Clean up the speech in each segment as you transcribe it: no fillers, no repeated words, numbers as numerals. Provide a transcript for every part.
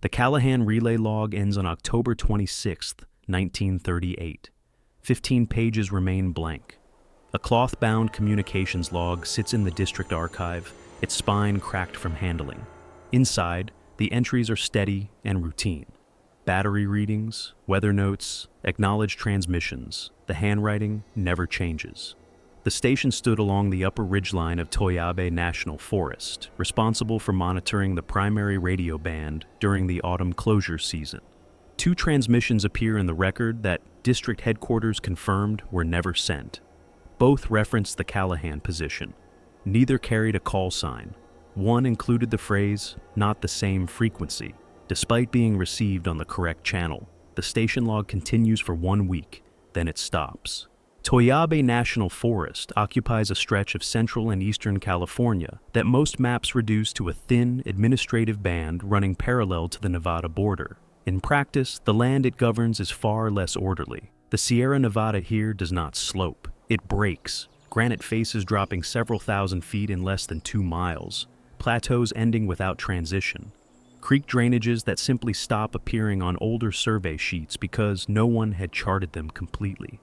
The Callahan relay log ends on October 26, 1938. 15 pages remain blank. A cloth-bound communications log sits in the district archive, its spine cracked from handling. Inside, the entries are steady and routine. Battery readings, weather notes, acknowledged transmissions. The handwriting never changes. The station stood along the upper ridgeline of Toyabe National Forest, responsible for monitoring the primary radio band during the autumn closure season. 2 transmissions appear in the record that district headquarters confirmed were never sent. Both referenced the Callahan position. Neither carried a call sign. One included the phrase, "not the same frequency." Despite being received on the correct channel, the station log continues for 1 week, then it stops. Toyabe National Forest occupies a stretch of central and eastern California that most maps reduce to a thin administrative band running parallel to the Nevada border. In practice, the land it governs is far less orderly. The Sierra Nevada here does not slope. It breaks, granite faces dropping several thousand feet in less than 2 miles, plateaus ending without transition, creek drainages that simply stop appearing on older survey sheets because no one had charted them completely.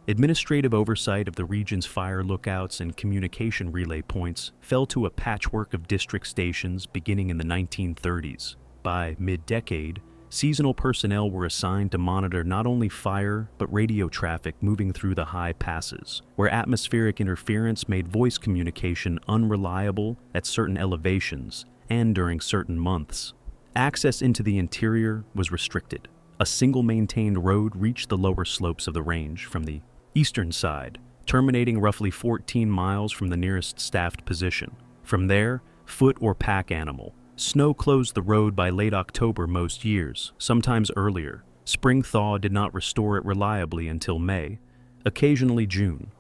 Administrative oversight of the region's fire lookouts and communication relay points fell to a patchwork of district stations beginning in the 1930s. By mid-decade, seasonal personnel were assigned to monitor not only fire but radio traffic moving through the high passes, where atmospheric interference made voice communication unreliable at certain elevations and during certain months. Access into the interior was restricted. A single maintained road reached the lower slopes of the range from the eastern side, terminating roughly 14 miles from the nearest staffed position. From there, foot or pack animal. Snow closed the road by late October most years, sometimes earlier. Spring thaw did not restore it reliably until May, occasionally June.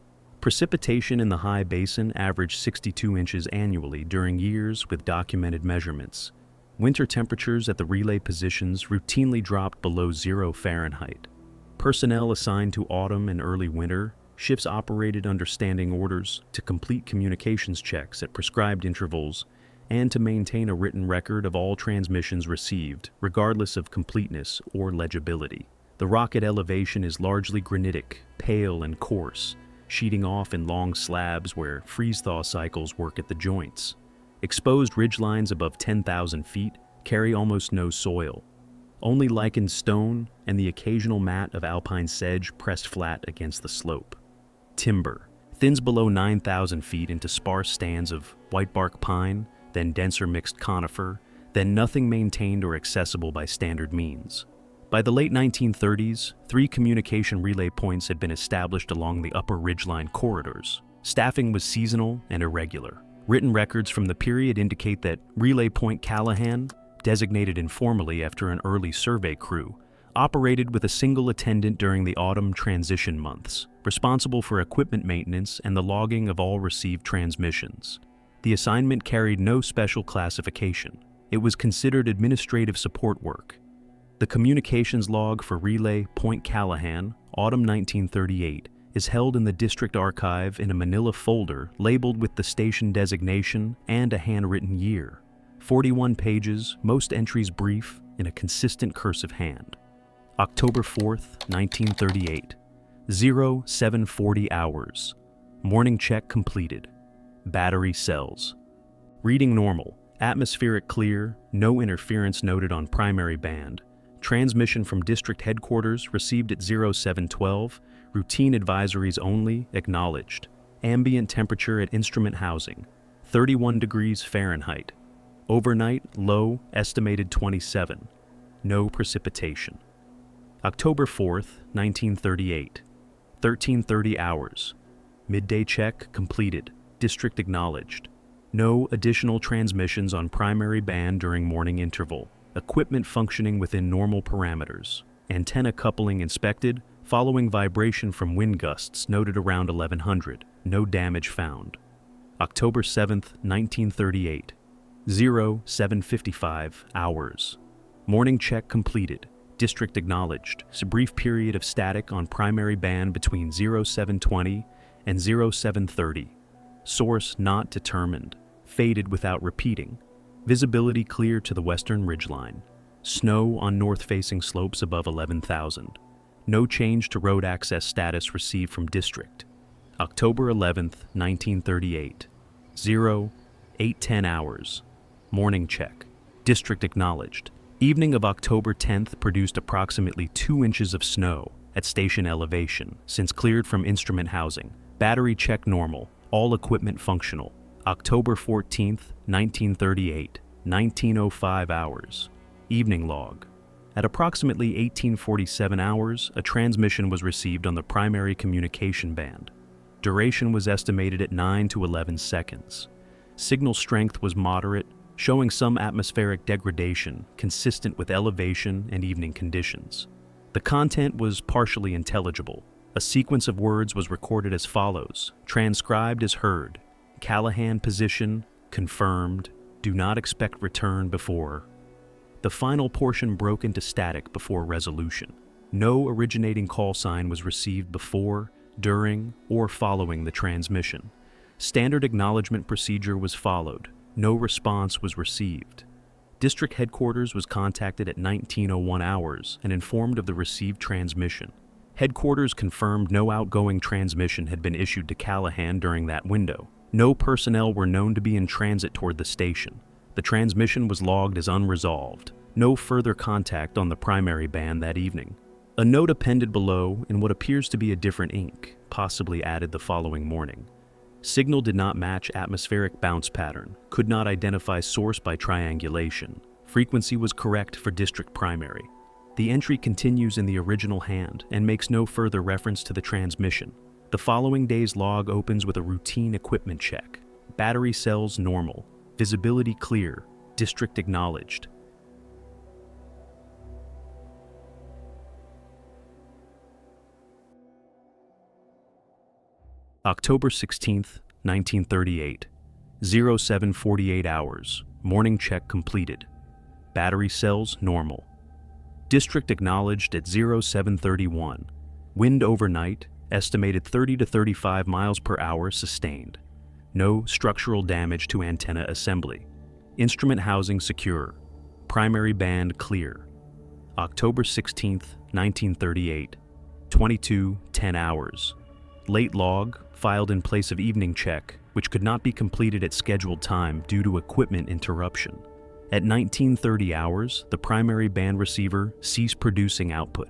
Precipitation in the high basin averaged 62 inches annually during years with documented measurements. Winter temperatures at the relay positions routinely dropped below 0 Fahrenheit. Personnel assigned to autumn and early winter, shifts operated under standing orders to complete communications checks at prescribed intervals and to maintain a written record of all transmissions received, regardless of completeness or legibility. The rock at elevation is largely granitic, pale and coarse, sheeting off in long slabs where freeze-thaw cycles work at the joints. Exposed ridgelines above 10,000 feet carry almost no soil. Only lichened stone and the occasional mat of alpine sedge pressed flat against the slope. Timber thins below 9,000 feet into sparse stands of whitebark pine, then denser mixed conifer, then nothing maintained or accessible by standard means. By the late 1930s, 3 communication relay points had been established along the upper ridgeline corridors. Staffing was seasonal and irregular. Written records from the period indicate that Relay Point Callahan, designated informally after an early survey crew, operated with a single attendant during the autumn transition months, responsible for equipment maintenance and the logging of all received transmissions. The assignment carried no special classification. It was considered administrative support work. The communications log for Relay Point Callahan, autumn 1938, is held in the district archive in a manila folder labeled with the station designation and a handwritten year. 41 pages, most entries brief, in a consistent cursive hand. October 4th, 1938. 0740 hours. Morning check completed. Battery cells. Reading normal. Atmospheric clear, no interference noted on primary band. Transmission from district headquarters received at 0712. Routine advisories only acknowledged. Ambient temperature at instrument housing, 31 degrees Fahrenheit. Overnight low estimated 27. No precipitation. October 4th, 1938. 1330 hours. Midday check completed. District acknowledged. No additional transmissions on primary band during morning interval. Equipment functioning within normal parameters. Antenna coupling inspected, following vibration from wind gusts noted around 1100. No damage found. October 7th, 1938. 0755 hours. Morning check completed. District acknowledged. A brief period of static on primary band between 0720 and 0730. Source not determined. Faded without repeating. Visibility clear to the western ridgeline. Snow on north-facing slopes above 11,000. No change to road access status received from district. October 11th, 1938. 8:10 hours. Morning check. District acknowledged. Evening of October 10th produced approximately 2 inches of snow at station elevation, since cleared from instrument housing. Battery check normal. All equipment functional. October 14th, 1938. 19:05 hours. Evening log. At approximately 18:47 hours, a transmission was received on the primary communication band. Duration was estimated at 9 to 11 seconds. Signal strength was moderate, showing some atmospheric degradation consistent with elevation and evening conditions. The content was partially intelligible. A sequence of words was recorded as follows, transcribed as heard. Callahan position, confirmed, do not expect return before. The final portion broke into static before resolution. No originating call sign was received before, during, or following the transmission. Standard acknowledgement procedure was followed. No response was received. District headquarters was contacted at 19:01 hours and informed of the received transmission. Headquarters confirmed no outgoing transmission had been issued to Callahan during that window. No personnel were known to be in transit toward the station. The transmission was logged as unresolved. No further contact on the primary band that evening. A note appended below in what appears to be a different ink, possibly added the following morning. Signal did not match atmospheric bounce pattern, could not identify source by triangulation. Frequency was correct for district primary. The entry continues in the original hand and makes no further reference to the transmission. The following day's log opens with a routine equipment check. Battery cells normal. Visibility clear. District acknowledged. October 16th, 1938. 07:48 hours. Morning check completed. Battery cells normal. District acknowledged at 07:31. Wind overnight, estimated 30 to 35 miles per hour sustained. No structural damage to antenna assembly. Instrument housing secure. Primary band clear. October 16th, 1938. 22:10 hours. Late log, filed in place of evening check, which could not be completed at scheduled time due to equipment interruption. At 19:30 hours, the primary band receiver ceased producing output.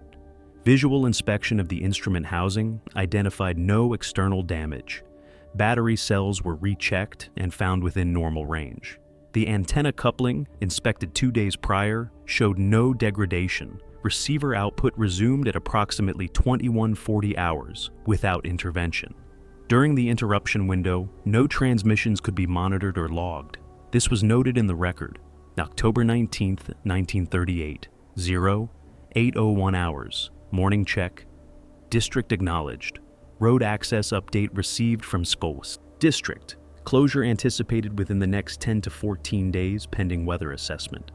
Visual inspection of the instrument housing identified no external damage. Battery cells were rechecked and found within normal range. The antenna coupling, inspected 2 days prior, showed no degradation. Receiver output resumed at approximately 21:40 hours without intervention. During the interruption window, no transmissions could be monitored or logged. This was noted in the record. October 19th, 1938, 08:01 hours. Morning check. District acknowledged. Road access update received from SCOS. District. Closure anticipated within the next 10 to 14 days pending weather assessment.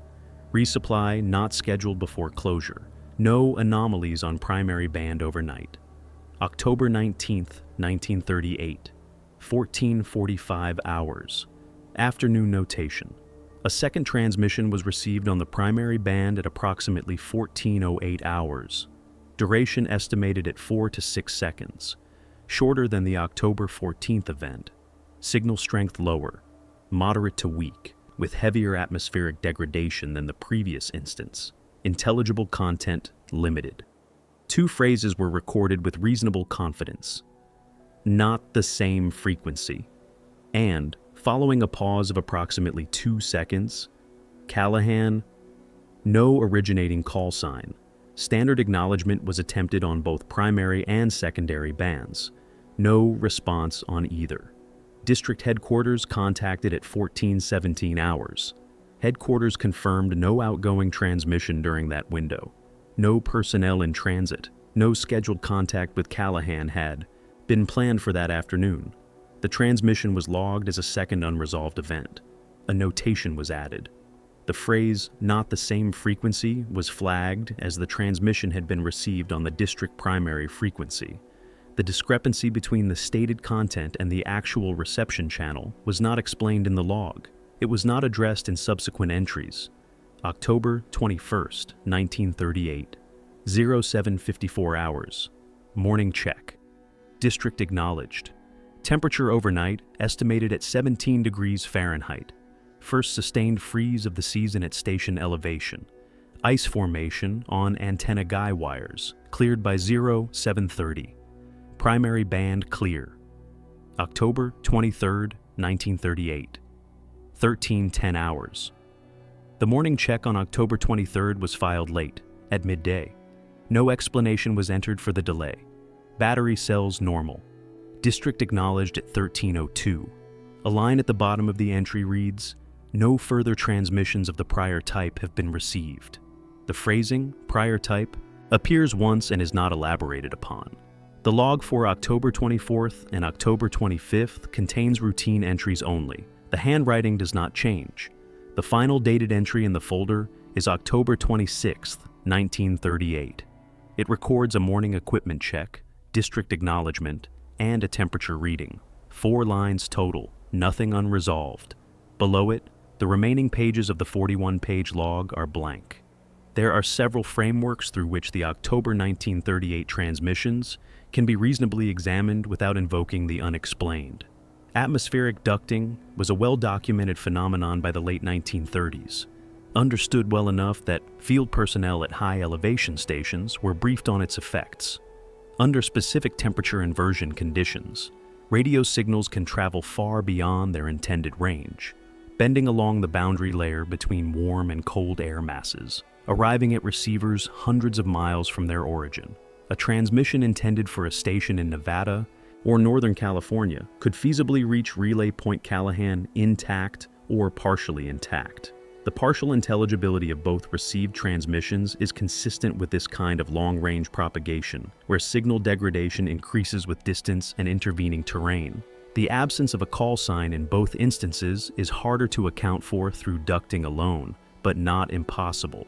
Resupply not scheduled before closure. No anomalies on primary band overnight. October 19th, 1938. 14:45 hours. Afternoon notation. A second transmission was received on the primary band at approximately 14:08 hours. Duration estimated at 4 to 6 seconds. Shorter than the October 14th event. Signal strength lower. Moderate to weak, with heavier atmospheric degradation than the previous instance. Intelligible content limited. 2 phrases were recorded with reasonable confidence. Not the same frequency. And, following a pause of approximately 2 seconds, Callahan, no originating call sign. Standard acknowledgement was attempted on both primary and secondary bands. No response on either. District headquarters contacted at 14:17 hours. Headquarters confirmed no outgoing transmission during that window. No personnel in transit. No scheduled contact with Callahan had been planned for that afternoon. The transmission was logged as a second unresolved event. A notation was added. The phrase, "not the same frequency," was flagged as the transmission had been received on the district primary frequency. The discrepancy between the stated content and the actual reception channel was not explained in the log. It was not addressed in subsequent entries. October 21st, 1938, 07:54 hours. Morning check. District acknowledged. Temperature overnight estimated at 17 degrees Fahrenheit. First sustained freeze of the season at station elevation. Ice formation on antenna guy wires, cleared by 07:30. Primary band clear. October 23rd, 1938, 13:10 hours. The morning check on October 23rd was filed late, at midday. No explanation was entered for the delay. Battery cells normal. District acknowledged at 13:02. A line at the bottom of the entry reads, "No further transmissions of the prior type have been received." The phrasing, prior type, appears once and is not elaborated upon. The log for October 24th and October 25th contains routine entries only. The handwriting does not change. The final dated entry in the folder is October 26th, 1938. It records a morning equipment check, district acknowledgement, and a temperature reading. 4 lines total, nothing unresolved. Below it, the remaining pages of the 41-page log are blank. There are several frameworks through which the October 1938 transmissions can be reasonably examined without invoking the unexplained. Atmospheric ducting was a well-documented phenomenon by the late 1930s, understood well enough that field personnel at high elevation stations were briefed on its effects. Under specific temperature inversion conditions, radio signals can travel far beyond their intended range, bending along the boundary layer between warm and cold air masses, arriving at receivers hundreds of miles from their origin. A transmission intended for a station in Nevada or Northern California could feasibly reach Relay Point Callahan intact or partially intact. The partial intelligibility of both received transmissions is consistent with this kind of long-range propagation, where signal degradation increases with distance and intervening terrain. The absence of a call sign in both instances is harder to account for through ducting alone, but not impossible.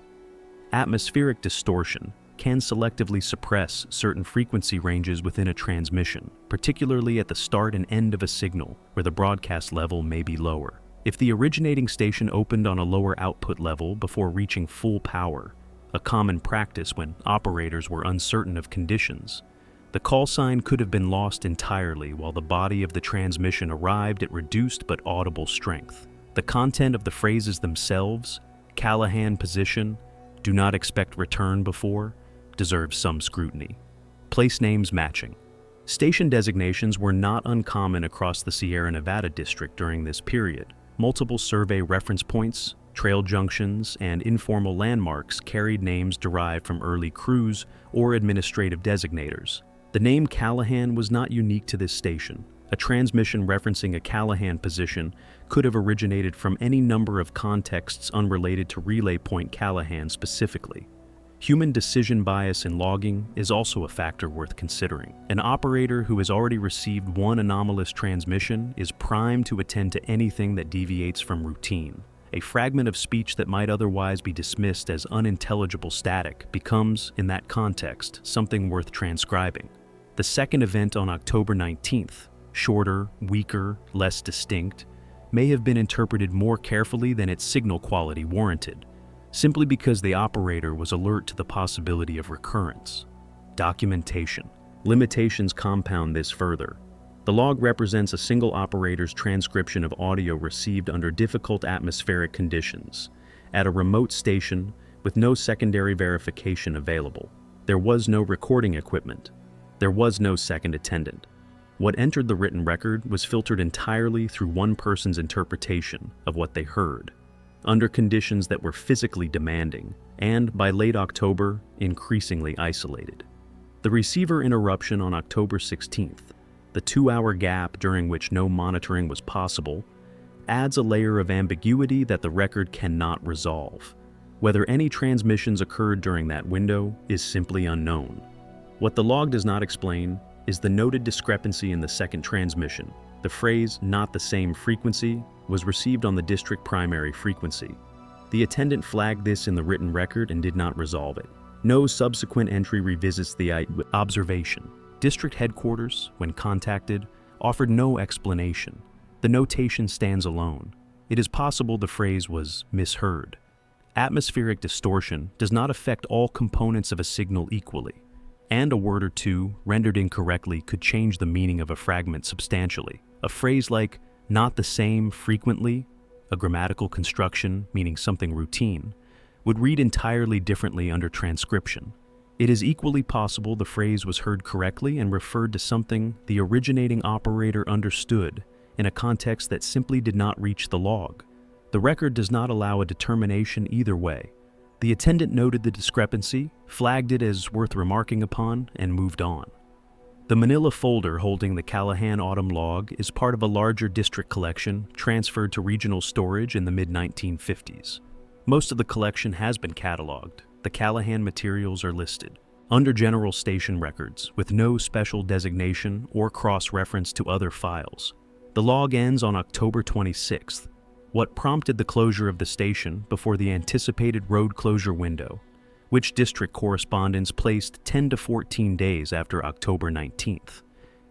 Atmospheric distortion can selectively suppress certain frequency ranges within a transmission, particularly at the start and end of a signal, where the broadcast level may be lower. If the originating station opened on a lower output level before reaching full power, a common practice when operators were uncertain of conditions, the call sign could have been lost entirely while the body of the transmission arrived at reduced but audible strength. The content of the phrases themselves, Callahan position, do not expect return before, deserves some scrutiny. Place names matching. Station designations were not uncommon across the Sierra Nevada district during this period. Multiple survey reference points, trail junctions, and informal landmarks carried names derived from early crews or administrative designators. The name Callahan was not unique to this station. A transmission referencing a Callahan position could have originated from any number of contexts unrelated to Relay Point Callahan specifically. Human decision bias in logging is also a factor worth considering. An operator who has already received one anomalous transmission is primed to attend to anything that deviates from routine. A fragment of speech that might otherwise be dismissed as unintelligible static becomes, in that context, something worth transcribing. The second event on October 19th, shorter, weaker, less distinct, may have been interpreted more carefully than its signal quality warranted, simply because the operator was alert to the possibility of recurrence. Documentation. Limitations compound this further. The log represents a single operator's transcription of audio received under difficult atmospheric conditions, at a remote station with no secondary verification available. There was no recording equipment. There was no second attendant. What entered the written record was filtered entirely through one person's interpretation of what they heard, under conditions that were physically demanding, and by late October, increasingly isolated. The receiver interruption on October 16th, the 2-hour gap during which no monitoring was possible, adds a layer of ambiguity that the record cannot resolve. Whether any transmissions occurred during that window is simply unknown. What the log does not explain is the noted discrepancy in the second transmission. The phrase, "not the same frequency," was received on the district primary frequency. The attendant flagged this in the written record and did not resolve it. No subsequent entry revisits the observation. District headquarters, when contacted, offered no explanation. The notation stands alone. It is possible the phrase was misheard. Atmospheric distortion does not affect all components of a signal equally, and a word or two rendered incorrectly could change the meaning of a fragment substantially. A phrase like "not the same frequently," a grammatical construction meaning something routine, would read entirely differently under transcription. It is equally possible the phrase was heard correctly and referred to something the originating operator understood in a context that simply did not reach the log. The record does not allow a determination either way. The attendant noted the discrepancy, flagged it as worth remarking upon, and moved on. The manila folder holding the Callahan autumn log is part of a larger district collection transferred to regional storage in the mid-1950s. Most of the collection has been cataloged. The Callahan materials are listed under general station records with no special designation or cross-reference to other files. The log ends on October 26th. What prompted the closure of the station before the anticipated road closure window, which district correspondence placed 10 to 14 days after October 19th,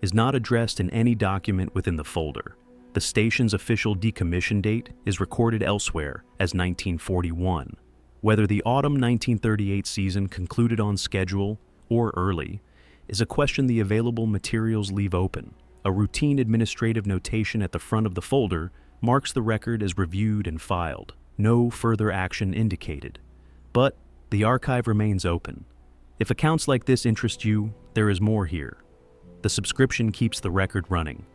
is not addressed in any document within the folder. The station's official decommission date is recorded elsewhere as 1941. Whether the autumn 1938 season concluded on schedule or early is a question the available materials leave open. A routine administrative notation at the front of the folder marks the record as reviewed and filed. No further action indicated. But the archive remains open. If accounts like this interest you, there is more here. The subscription keeps the record running.